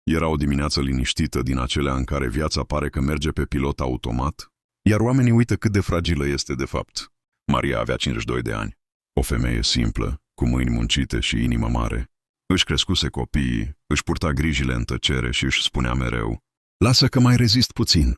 Era o dimineață liniștită din acelea în care viața pare că merge pe pilot automat, iar oamenii uită cât de fragilă este de fapt. Maria avea 52 de ani. O femeie simplă, cu mâini muncite și inimă mare. Își crescuse copiii, își purta grijile în tăcere și își spunea mereu: "Lasă că mai rezist puțin.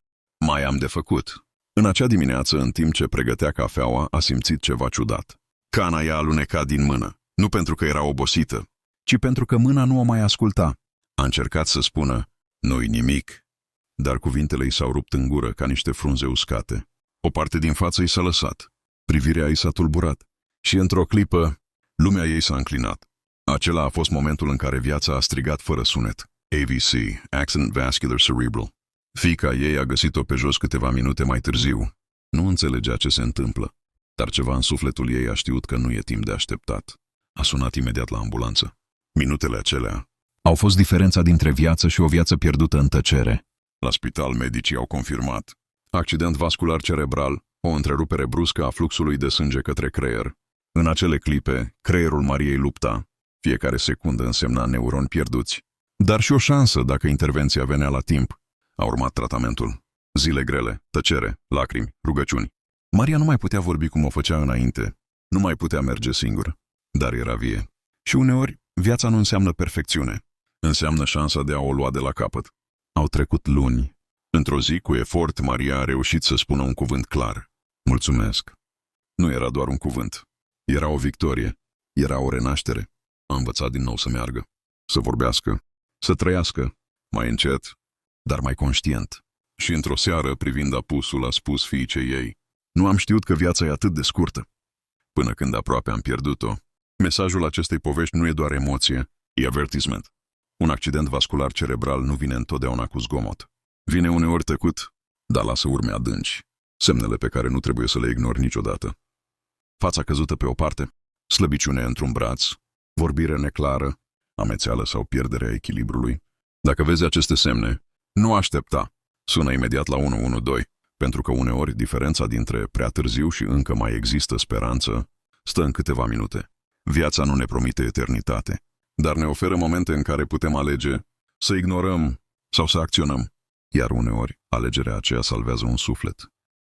Mai am de făcut." În acea dimineață, în timp ce pregătea cafeaua, a simțit ceva ciudat. Cana i-a alunecat din mână, nu pentru că era obosită, ci pentru că mâna nu o mai asculta. A încercat să spună: "Nu-i nimic," dar cuvintele i s-au rupt în gură ca niște frunze uscate. O parte din față i s-a lăsat, privirea i s-a tulburat și, într-o clipă, lumea ei s-a înclinat. Acela a fost momentul în care viața a strigat fără sunet: "AVC, Accident Vascular Cerebral." Fiica ei a găsit-o pe jos câteva minute mai târziu. Nu înțelegea ce se întâmplă, dar ceva în sufletul ei a știut că nu e timp de așteptat. A sunat imediat la ambulanță. Minutele acelea au fost diferența dintre viață și o viață pierdută în tăcere. La spital, medicii au confirmat: accident vascular cerebral, o întrerupere bruscă a fluxului de sânge către creier. În acele clipe, creierul Mariei lupta. Fiecare secundă însemna neuroni pierduți, dar și o șansă dacă intervenția venea la timp. A urmat tratamentul. Zile grele, tăcere, lacrimi, rugăciuni. Maria nu mai putea vorbi cum o făcea înainte. Nu mai putea merge singură, dar era vie. Și uneori, viața nu înseamnă perfecțiune. Înseamnă șansa de a o lua de la capăt. Au trecut luni. Într-o zi, cu efort, Maria a reușit să spună un cuvânt clar: "Mulțumesc." Nu era doar un cuvânt. Era o victorie. Era o renaștere. A învățat din nou să meargă, să vorbească, să trăiască, mai încet, dar mai conștient. Și într-o seară, privind apusul, a spus fiicei ei: "Nu am știut că viața e atât de scurtă." Până când aproape am pierdut-o. Mesajul acestei povești nu e doar emoție, e avertisment. Un accident vascular cerebral nu vine întotdeauna cu zgomot. Vine uneori tăcut, dar lasă urme adânci, semnele pe care nu trebuie să le ignori niciodată. Fața căzută pe o parte, slăbiciune într-un braț, vorbire neclară, amețeală sau pierderea echilibrului. Dacă vezi aceste semne, nu aștepta. Sună imediat la 112, pentru că uneori diferența dintre prea târziu și încă mai există speranță stă în câteva minute. Viața nu ne promite eternitate, dar ne oferă momente în care putem alege să ignorăm sau să acționăm, iar uneori alegerea aceea salvează un suflet.